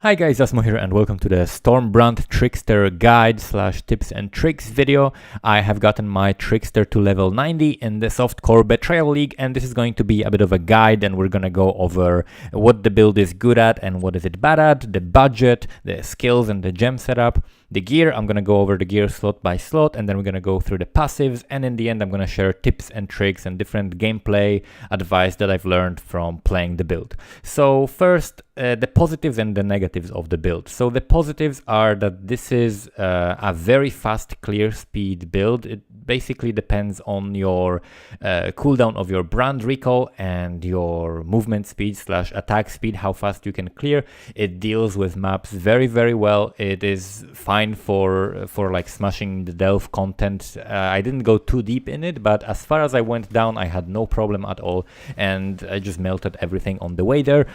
Hi guys, Asmo here and welcome to the Storm Brand Trickster guide / tips and tricks video. I have gotten my Trickster to level 90 in the softcore Betrayal League, and this is going to be a bit of a guide, and we're gonna go over what the build is good at and what is it bad at, the budget, the skills and the gem setup, the gear. I'm gonna go over the gear slot by slot, and then we're gonna go through the passives, and in the end I'm gonna share tips and tricks and different gameplay advice that I've learned from playing the build. So first, the positives and the negatives of the build. So the positives are that this is a very fast clear speed build. It basically depends on your cooldown of your brand recall and your movement speed / attack speed, how fast you can clear. It deals with maps very well. It is fine for like smashing the delve content. I didn't go too deep in it, but as far as I went down, I had no problem at all, and I just melted everything on the way there.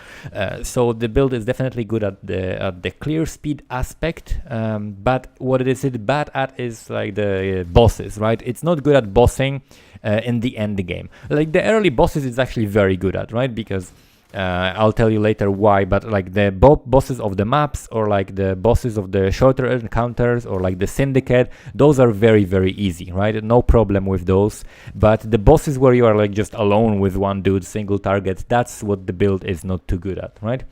So the build is definitely good at the clear speed aspect, but what is it bad at is like the bosses, right? It's not good at bossing in the end game. Like the early bosses it's actually very good at, right? Because I'll tell you later why, but like the bosses of the maps, or like the bosses of the shorter encounters, or like the syndicate, those are very easy, right? No problem with those. But the bosses where you are like just alone with one dude, single target, that's what the build is not too good at, right?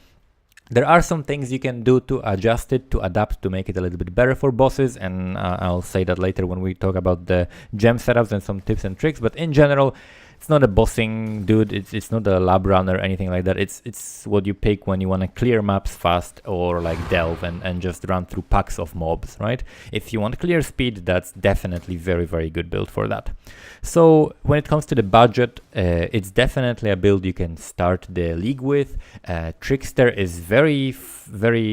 There are some things you can do to adjust it, to adapt, to make it a little bit better for bosses, and I'll say that later when we talk about the gem setups and some tips and tricks. But in general, it's not a bossing dude, it's not a lab run or anything like that. It's what you pick when you want to clear maps fast, or like delve and just run through packs of mobs, right? If you want clear speed, that's definitely very good build for that. So when it comes to the budget, it's definitely a build you can start the league with. Trickster is very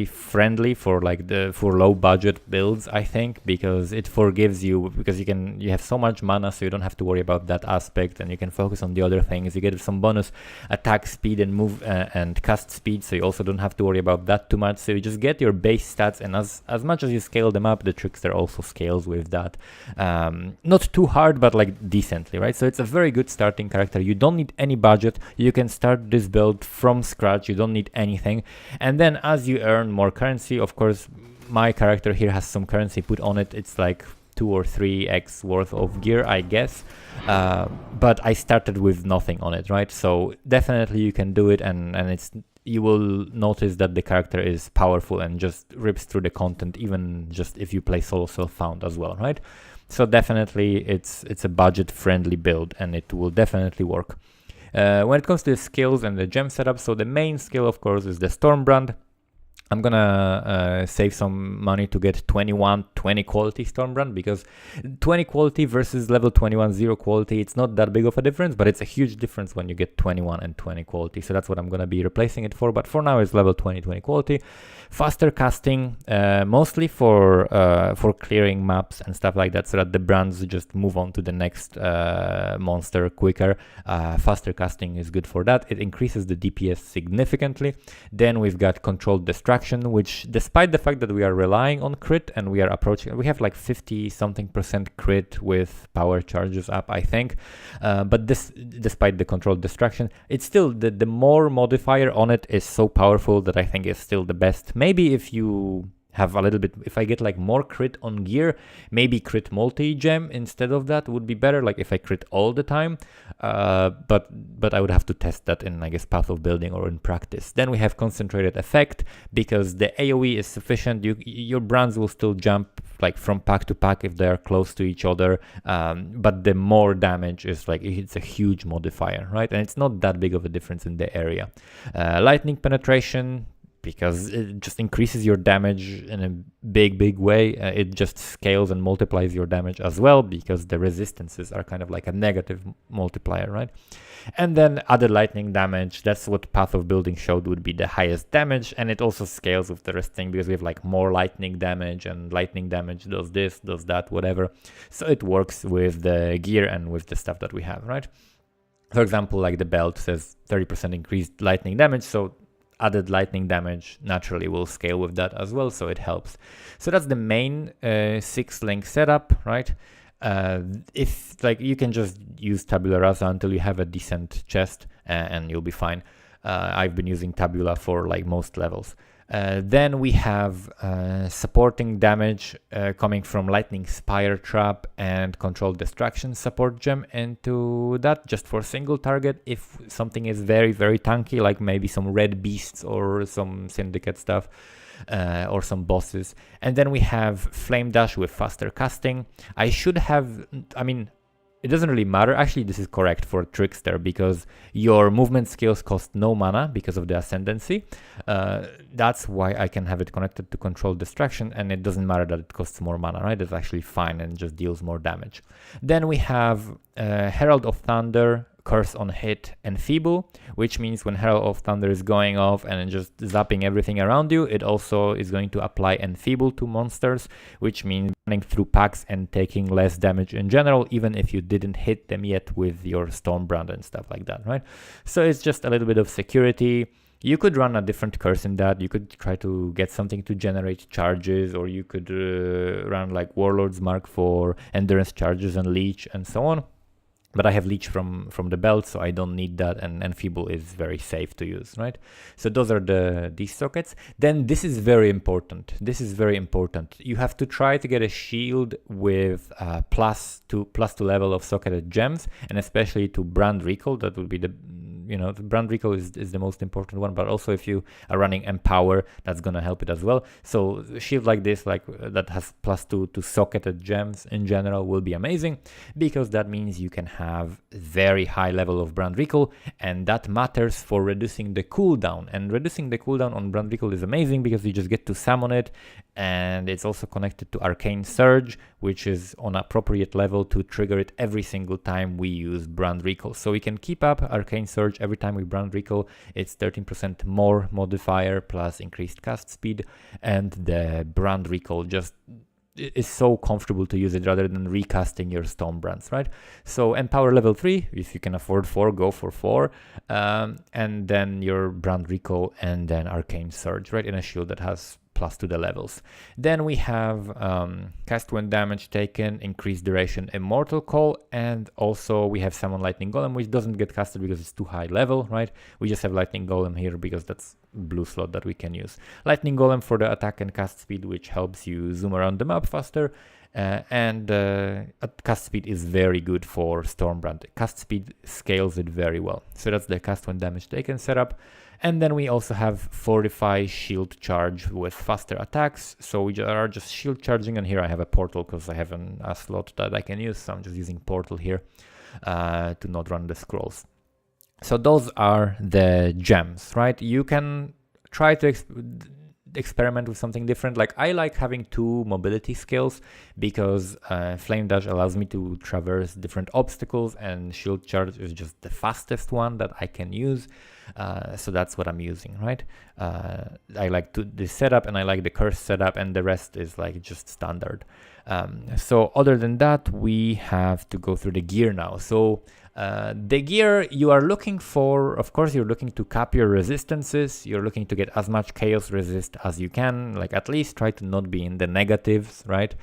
friendly for like for low budget builds, I think, because it forgives you, because you have so much mana, so you don't have to worry about that aspect, and you can focus on the other things. You get some bonus attack speed and move and cast speed, so you also don't have to worry about that too much. So you just get your base stats, and as much as you scale them up, the Trickster also scales with that. Not too hard, but like decently, right? So it's a very good starting character. You don't need any budget. You can start this build from scratch. You don't need anything, and then as you earn more currency, of course, my character here has some currency put on it. It's like 2 or 3x worth of gear, I guess, but I started with nothing on it, right? So definitely you can do it, and you will notice that the character is powerful and just rips through the content, even just if you play solo self-found as well, right? So definitely it's a budget friendly build, and it will definitely work. When it comes to the skills and the gem setup, so the main skill of course is the Storm Brand. I'm gonna save some money to get 20 quality Storm Brand, because 20 quality versus level 21 0 quality, it's not that big of a difference, but it's a huge difference when you get 21 and 20 quality. So that's what I'm gonna be replacing it for, but for now it's level 20 quality. Faster casting, mostly for clearing maps and stuff like that, so that the brands just move on to the next monster quicker. Faster casting is good for that. It increases the DPS significantly. Then we've got controlled destruction, which, despite the fact that we are relying on crit and we have like 50-something% crit with power charges up, I think, but this, despite the controlled destruction, it's still the more modifier on it is so powerful that I think it's still the best. Maybe if you have a little bit, if I get like more crit on gear, maybe crit multi-gem instead of that would be better, like if I crit all the time, but I would have to test that in, I guess, Path of Building or in practice. Then we have concentrated effect, because the AoE is sufficient. Your brands will still jump like from pack to pack if they're close to each other, but the more damage is like, it's a huge modifier, right? And it's not that big of a difference in the area. Lightning penetration, because it just increases your damage in a big way. It just scales and multiplies your damage as well, because the resistances are kind of like a negative multiplier, right? And then added lightning damage, that's what Path of Building showed would be the highest damage, and it also scales with the rest thing, because we have like more lightning damage, and lightning damage does this, does that, whatever. So it works with the gear and with the stuff that we have, right? For example, like the belt says 30% increased lightning damage, so added lightning damage naturally will scale with that as well, so it helps. So that's the main 6-link setup, right? If like, you can just use tabula rasa until you have a decent chest, and you'll be fine. I've been using tabula for like most levels. Then we have supporting damage coming from Lightning Spire Trap and Controlled Distraction support gem into that, just for single target if something is very, very tanky, like maybe some red beasts or some syndicate stuff. Or some bosses. And then we have Flame Dash with faster casting. I should have, I mean, it doesn't really matter. Actually, this is correct for Trickster because your movement skills cost no mana because of the Ascendancy. That's why I can have it connected to Control Distraction, and it doesn't matter that it costs more mana, right? It's actually fine and just deals more damage. Then we have Herald of Thunder, Curse on Hit, Enfeeble, which means when Herald of Thunder is going off and just zapping everything around you, it also is going to apply Enfeeble to monsters, which means running through packs and taking less damage in general, even if you didn't hit them yet with your Storm Brand and stuff like that, right? So it's just a little bit of security. You could run a different curse in that. You could try to get something to generate charges, or you could run like Warlord's Mark for endurance charges and leech and so on. But I have leech from the belt, so I don't need that, and Enfeeble is very safe to use, right? So those are these sockets. Then this is very important. This is very important. You have to try to get a shield with plus two level of socketed gems, and especially to Brand Recall. That would be the Brand Recall is the most important one, but also if you are running Empower, that's gonna help it as well. So a shield like this, that has +2 to socketed gems in general, will be amazing, because that means you can have very high level of Brand Recall, and that matters for reducing the cooldown. And reducing the cooldown on Brand Recall is amazing because you just get to summon it, and it's also connected to Arcane Surge, which is on appropriate level to trigger it every single time we use Brand Recall. So we can keep up Arcane Surge every time we Brand Recall. It's 13% more modifier plus increased cast speed, and the Brand Recall just is so comfortable to use it rather than recasting your Storm Brands, right? So Empower level 3, if you can afford 4, go for 4, and then your Brand Recall and then Arcane Surge, right, in a shield that has +2 the levels. Then we have cast when damage taken, increased duration, Immortal Call, and also we have Summon Lightning Golem, which doesn't get casted because it's too high level, right? We just have Lightning Golem here because that's blue slot that we can use. Lightning Golem for the attack and cast speed, which helps you zoom around the map faster, and cast speed is very good for Stormbrand. Cast speed scales it very well. So that's the cast when damage taken setup. And then we also have Fortify Shield Charge with faster attacks. So we are just shield charging, and here I have a portal because I have a slot that I can use. So I'm just using portal here to not run the scrolls. So those are the gems, right? You can try to experiment with something different. Like, I like having 2 mobility skills because Flame Dash allows me to traverse different obstacles, and Shield Charge is just the fastest one that I can use. So that's what I'm using, right? I like this setup, and I like the curse setup, and the rest is like just standard. So other than that, we have to go through the gear now. So the gear you are looking for, of course, you're looking to cap your resistances. You're looking to get as much chaos resist as you can, like at least try to not be in the negatives, right?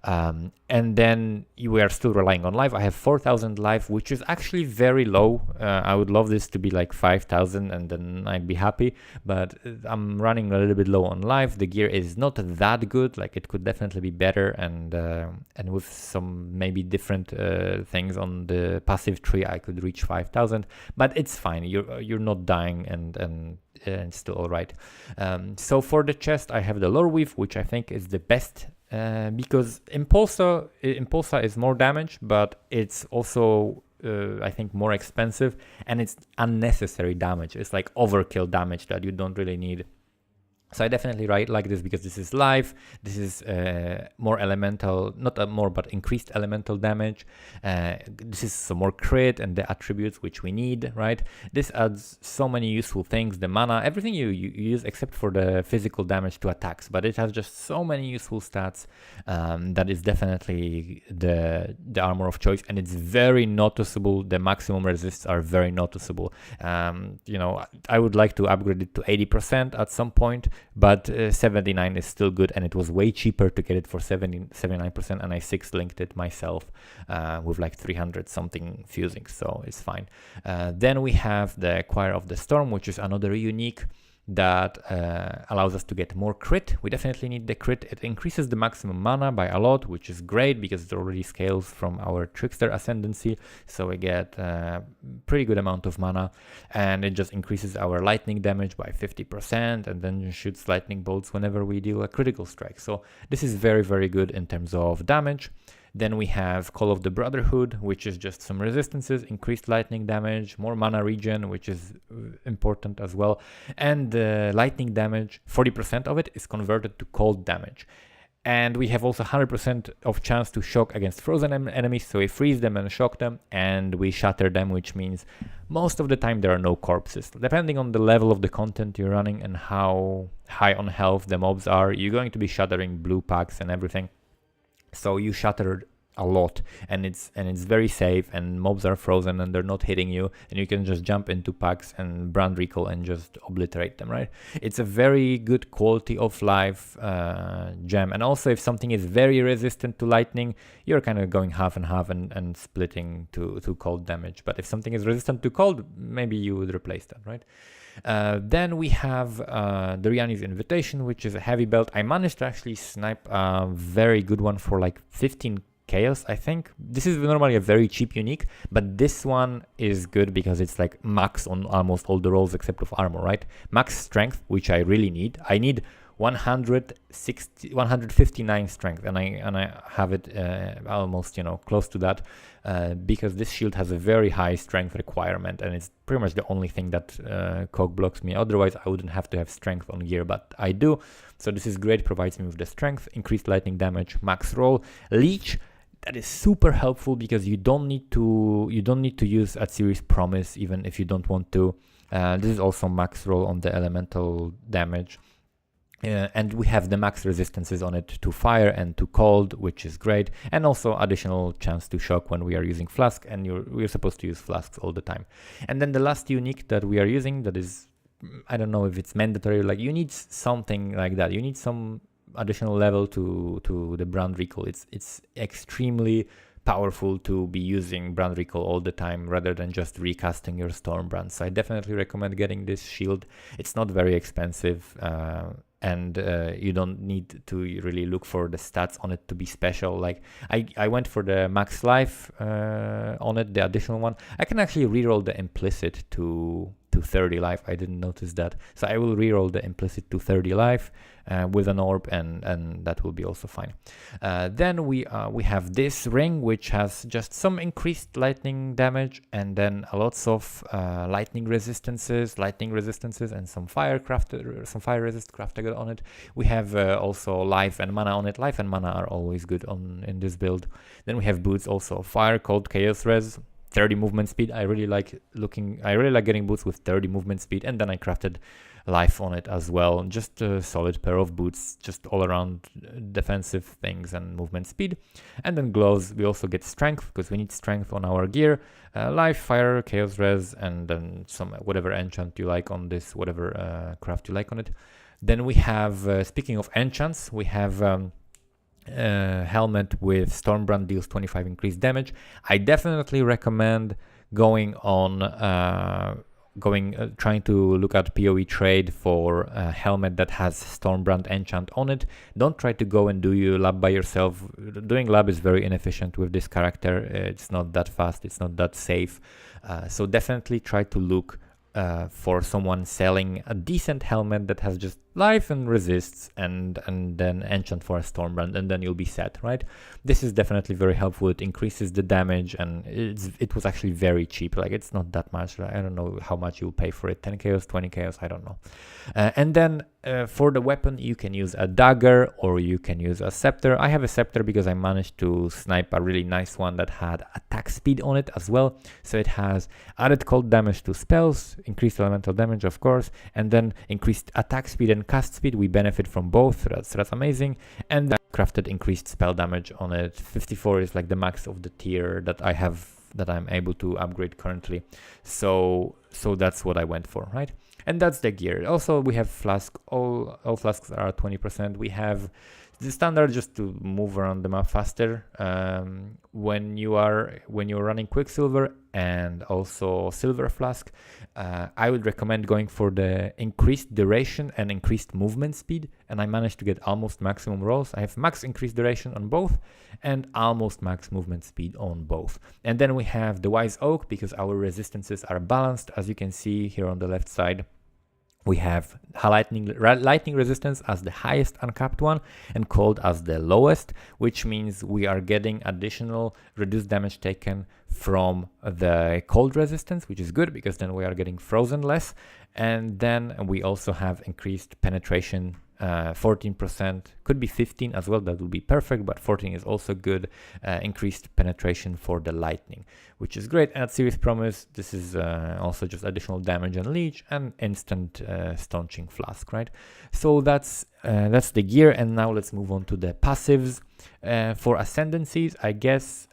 And then we are still relying on life. I have 4,000 life, which is actually very low. I would love this to be like 5,000 and then I'd be happy, but I'm running a little bit low on life. The gear is not that good. Like, it could definitely be better, and with some maybe different things on the passive tree, I could reach 5,000, but it's fine. You're not dying, and still all right. So for the chest, I have the Lore Weave, which I think is the best. Because Impulsa is more damage, but it's also I think more expensive, and it's unnecessary damage. It's like overkill damage that you don't really need. So I definitely like this because this is life. This is more elemental, not more, but increased elemental damage. This is some more crit and the attributes which we need, right? This adds so many useful things. The mana, everything you use except for the physical damage to attacks, but it has just so many useful stats that is definitely the armor of choice, and it's very noticeable. The maximum resists are very noticeable. I would like to upgrade it to 80% at some point, but 79 is still good, and it was way cheaper to get it for 79%, and I 6-linked it myself with like 300 something fusing, so it's fine. Then we have the Choir of the Storm, which is another unique that allows us to get more crit. We definitely need the crit. It increases the maximum mana by a lot, which is great because it already scales from our Trickster Ascendancy, so we get a pretty good amount of mana, and it just increases our lightning damage by 50%, and then shoots lightning bolts whenever we deal a critical strike. So this is very, very good in terms of damage. Then we have Call of the Brotherhood, which is just some resistances, increased lightning damage, more mana regen, which is important as well. And lightning damage, 40% of it is converted to cold damage. And we have also 100% of chance to shock against frozen enemies, so we freeze them and shock them, and we shatter them, which means most of the time there are no corpses. Depending on the level of the content you're running and how high on health the mobs are, you're going to be shattering blue packs and everything. So you shatter a lot, and it's very safe, and mobs are frozen and they're not hitting you, and you can just jump into packs and brand recall and just obliterate them, right? It's a very good quality of life gem. And also, if something is very resistant to lightning, you're kind of going half and half and splitting to cold damage. But if something is resistant to cold, maybe you would replace that, right? Then we have the Riani's Invitation, which is a heavy belt. I managed to actually snipe a very good one for like 15 chaos, I think. This is normally a very cheap unique, but this one is good because it's like max on almost all the rolls except of armor, right? Max strength, which I really need. I need 159 strength, and I have it almost, you know, close to that, because this shield has a very high strength requirement, and it's pretty much the only thing that cog blocks me. Otherwise I wouldn't have to have strength on gear, but I do. So this is great, provides me with the strength, increased lightning damage, max roll, leech. That is super helpful because you don't need to use Atsiri's Promise even if you don't want to. This is also max roll on the elemental damage. And we have the max resistances on it to fire and to cold, which is great, and also additional chance to shock when we are using flask, and we're supposed to use flasks all the time. And then the last unique that we are using, that is, I don't know if it's mandatory, like you need something like that. You need some additional level to the brand recall. It's extremely powerful to be using brand recall all the time rather than just recasting your Storm brand. So I definitely recommend getting this shield. It's not very expensive, and you don't need to really look for the stats on it to be special. Like I went for the max life on it, the additional one. I can actually reroll the implicit to 30 life. I didn't notice that, so I will reroll the implicit to 30 life with an orb, and that will be also fine. Then we have this ring, which has just some increased lightning damage, and then lots of lightning resistances, and some fire resist crafted on it. We have also life and mana on it. Life and mana are always good in this build. Then we have boots, also fire, cold, chaos res, 30 movement speed. I really like getting boots with 30 movement speed, and then I crafted life on it as well. Just a solid pair of boots, just all around defensive things and movement speed. And then gloves, we also get strength because we need strength on our gear. Life, fire, chaos res, and then some whatever enchant you like on this, whatever craft you like on it. Then we have, speaking of enchants, we have helmet with Storm Brand deals 25 increased damage. I definitely recommend going on trying to look at PoE trade for a helmet that has Storm Brand enchant on it. Don't try to go and do your lab by yourself. Doing lab is very inefficient with this character. It's not that fast, it's not that safe. So definitely try to look for someone selling a decent helmet that has just life and resists, and then enchant for a Storm Brand, and then you'll be set, right? This is definitely very helpful. It increases the damage, and it was actually very cheap. Like, it's not that much. I don't know how much you'll pay for it. 10 chaos, 20 chaos, I don't know. And then for the weapon, you can use a dagger or you can use a scepter. I have a scepter because I managed to snipe a really nice one that had attack speed on it as well. So it has added cold damage to spells, increased elemental damage, of course, and then increased attack speed and cast speed. We benefit from both, so that's amazing. And then crafted increased spell damage on it. 54 is like the max of the tier that I have, that I'm able to upgrade currently. So that's what I went for, right? And that's the gear. Also, we have flask. All flasks are 20%. We have The standard just to move around the map faster when you're running Quicksilver and also Silver Flask. I would recommend going for the increased duration and increased movement speed, and I managed to get almost maximum rolls. I have max increased duration on both and almost max movement speed on both. And then we have the Wise Oak, because our resistances are balanced. As you can see here on the left side, we have lightning resistance as the highest uncapped one and cold as the lowest, which means we are getting additional reduced damage taken from the cold resistance, which is good because then we are getting frozen less. And then we also have increased penetration, 14%, could be 15 as well, that would be perfect, but 14 is also good. Increased penetration for the lightning, which is great. And at Serious Promise, this is also just additional damage and leech and instant staunching flask, right? So that's the gear. And now let's move on to the passives. For ascendancies, I guess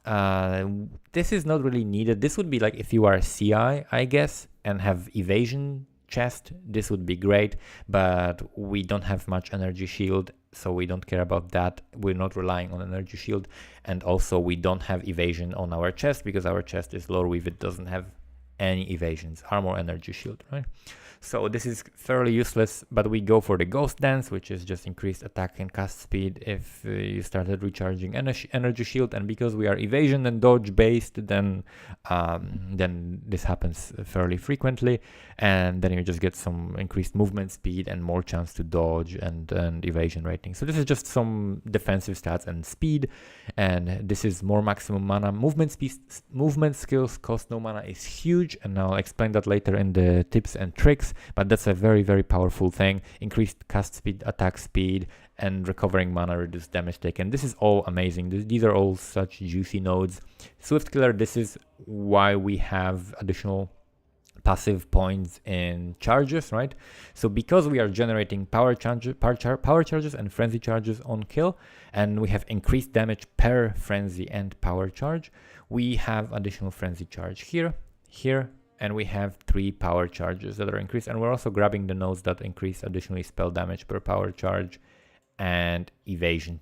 this is not really needed. This would be like if you are a CI, I guess, and have evasion chest, this would be great, but we don't have much energy shield, so we don't care about that. We're not relying on energy shield, and also we don't have evasion on our chest because our chest is lower with it doesn't have any evasions, armor, energy shield, right? So this is fairly useless, but we go for the Ghost Dance, which is just increased attack and cast speed if you started recharging energy shield. And because we are evasion and dodge based, then this happens fairly frequently, and then you just get some increased movement speed and more chance to dodge and evasion rating. So this is just some defensive stats and speed, and this is more maximum mana. Movement skills cost no mana is huge, and I'll explain that later in the tips and tricks. But that's a very, very powerful thing. Increased cast speed, attack speed, and recovering mana, reduced damage taken. This is all amazing. These are all such juicy nodes. Swift Killer, this is why we have additional passive points in charges, right? So because we are generating power charges and frenzy charges on kill, and we have increased damage per frenzy and power charge, we have additional frenzy charge here, and we have 3 power charges that are increased, and we're also grabbing the nodes that increase additionally spell damage per power charge and evasion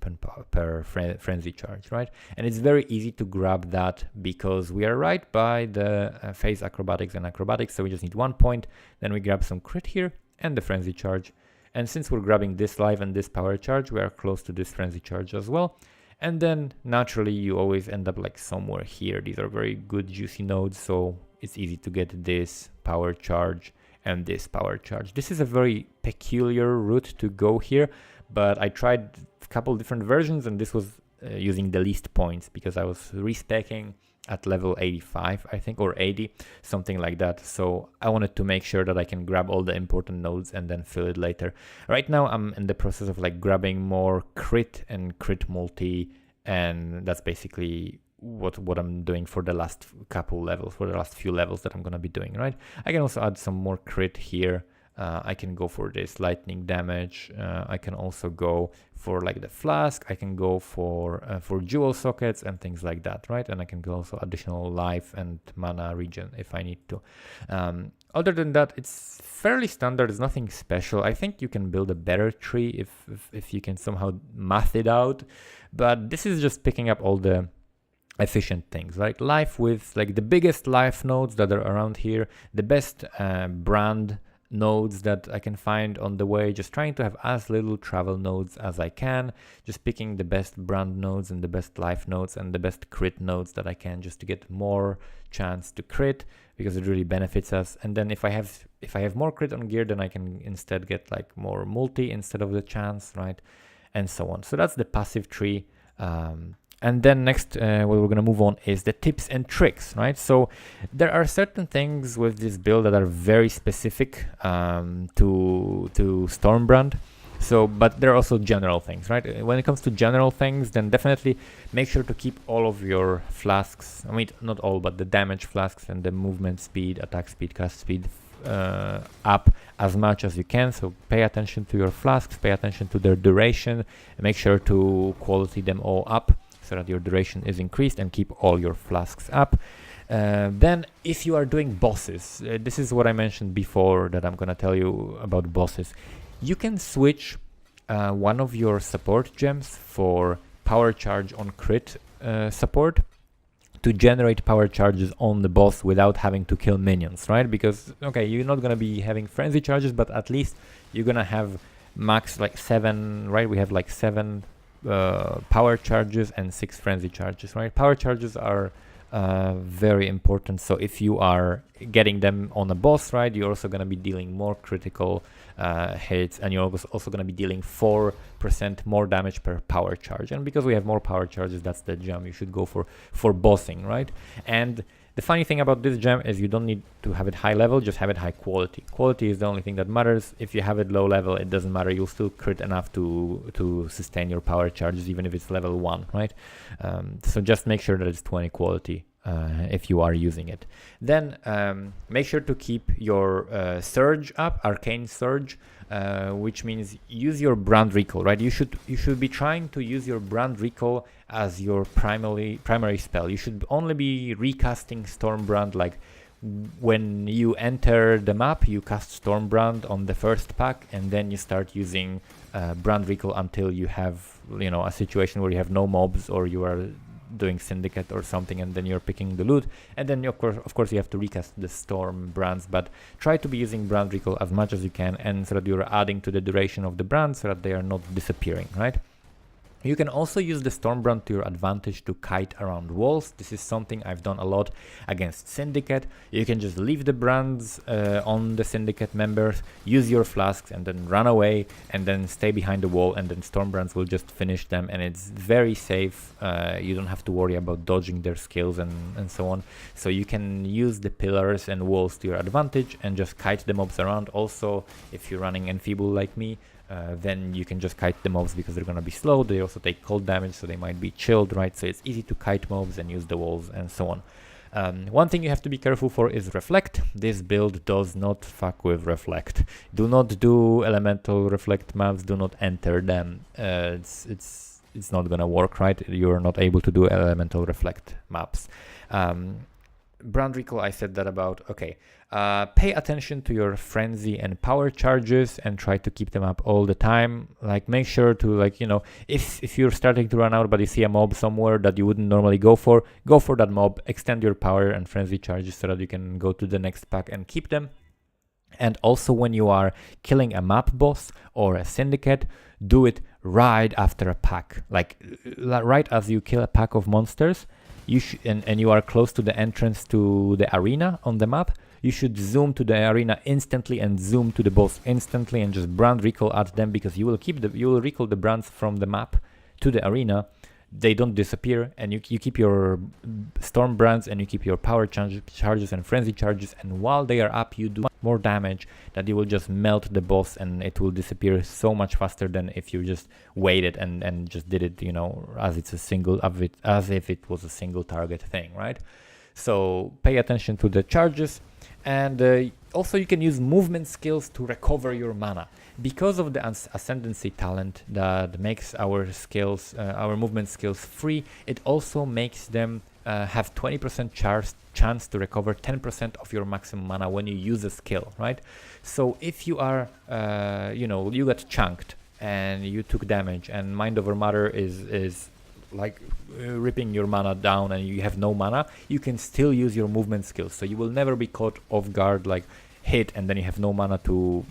per frenzy charge, right? And it's very easy to grab that because we are right by the phase acrobatics and acrobatics, so we just need 1 point. Then we grab some crit here and the frenzy charge, and since we're grabbing this life and this power charge, we are close to this frenzy charge as well. And then naturally you always end up like somewhere here. These are very good juicy nodes, so it's easy to get this power charge and this power charge. This is a very peculiar route to go here, but I tried a couple different versions, and this was using the least points because I was respecing at level 85, I think, or 80, something like that. So I wanted to make sure that I can grab all the important nodes and then fill it later. Right now I'm in the process of like grabbing more crit and crit multi, and that's basically what I'm doing for the last couple levels, for the last few levels that I'm gonna be doing, right? I can also add some more crit here. I can go for this lightning damage. I can also go for like the flask. I can go for jewel sockets and things like that, right? And I can go also additional life and mana regen if I need to. Other than that, it's fairly standard. It's nothing special. I think you can build a better tree if you can somehow math it out. But this is just picking up all the efficient things, right? Life with like the biggest life nodes that are around here, the best brand nodes that I can find on the way, just trying to have as little travel nodes as I can, just picking the best brand nodes and the best life nodes and the best crit nodes that I can, just to get more chance to crit, because it really benefits us. And then if I have more crit on gear, then I can instead get like more multi instead of the chance, right? And so on. So that's the passive tree. And then next, what we're going to move on is the tips and tricks, right? So there are certain things with this build that are very specific to Storm Brand. So, but there are also general things, right? When it comes to general things, then definitely make sure to keep all of your flasks, I mean, not all, but the damage flasks and the movement speed, attack speed, cast speed up as much as you can. So pay attention to your flasks, pay attention to their duration, and make sure to quality them all up, so that your duration is increased, and keep all your flasks up. Then if you are doing bosses, this is what I mentioned before that I'm gonna tell you about bosses. You can switch one of your support gems for power charge on crit support to generate power charges on the boss without having to kill minions, right? Because, okay, you're not gonna be having frenzy charges, but at least you're gonna have max like 7, right? We have like 7 power charges and 6 frenzy charges, right? Power charges are very important. So if you are getting them on a boss, right, you're also gonna be dealing more critical hits, and you're also gonna be dealing 4% more damage per power charge. And because we have more power charges, that's the gem you should go for bossing, right? And the funny thing about this gem is you don't need to have it high level, just have it high quality. Quality is the only thing that matters. If you have it low level, it doesn't matter. You'll still crit enough to sustain your power charges, even if it's level 1, right? So just make sure that it's 20 quality if you are using it. Then make sure to keep your surge up, arcane surge, which means use your brand recall, right? You should be trying to use your brand recall as your primary spell. You should only be recasting Storm Brand, like when you enter the map, you cast Storm Brand on the first pack, and then you start using brand recall until you have, you know, a situation where you have no mobs, or you are doing syndicate or something, and then you're picking the loot, and then of course you have to recast the Storm brands. But try to be using brand recall as much as you can, and so that you're adding to the duration of the brand so that they are not disappearing, right? You can also use the Storm Brand to your advantage to kite around walls. This is something I've done a lot against Syndicate. You can just leave the brands on the Syndicate members, use your flasks, and then run away, and then stay behind the wall, and then Storm Brands will just finish them, and it's very safe. You don't have to worry about dodging their skills and so on. So you can use the pillars and walls to your advantage and just kite the mobs around. Also, if you're running Enfeeble like me, then you can just kite the mobs because they're gonna be slow. They also take cold damage, so they might be chilled, right? So it's easy to kite mobs and use the walls and so on. One thing you have to be careful for is reflect. This build does not fuck with reflect. Do not do elemental reflect maps. Do not enter them. It's not gonna work, right? You're not able to do elemental reflect maps. Brand recall, I said that about. Okay, pay attention to your frenzy and power charges and try to keep them up all the time. Like, make sure to, like, you know, if you're starting to run out but you see a mob somewhere that you wouldn't normally go for that mob, extend your power and frenzy charges so that you can go to the next pack and keep them. And also, when you are killing a map boss or a syndicate, do it right after a pack, like right as you kill a pack of monsters. And you are close to the entrance to the arena on the map, you should zoom to the arena instantly and zoom to the boss instantly and just brand recall at them, because you will recall the brands from the map to the arena. They don't disappear, and you keep your Storm brands, and you keep your power charges and frenzy charges, and while they are up you do more damage that you will just melt the boss, and it will disappear so much faster than if you just waited and just did it, you know, as if it was a single target thing, right? So pay attention to the charges. And also you can use movement skills to recover your mana. Because of the ascendancy talent that makes our skills, our movement skills free, it also makes them have 20% chance to recover 10% of your maximum mana when you use a skill, right? So if you are, you know, you got chunked and you took damage, and Mind Over Matter is like ripping your mana down, and you have no mana, you can still use your movement skills. So you will never be caught off guard, like hit and then you have no mana to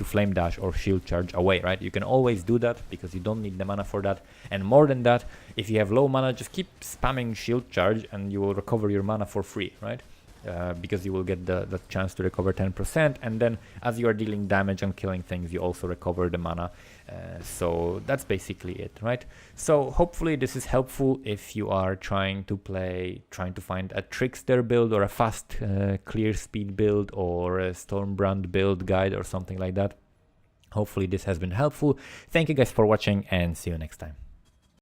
flame dash or shield charge away, right? You can always do that because you don't need the mana for that. And more than that, if you have low mana, just keep spamming shield charge and you will recover your mana for free, right? Because you will get the chance to recover 10%, and then as you are dealing damage and killing things, you also recover the mana. So that's basically it, right? So hopefully this is helpful if you are trying to find a trickster build or a fast clear speed build or a Storm Brand build guide or something like that. Hopefully this has been helpful. Thank you guys for watching, and see you next time.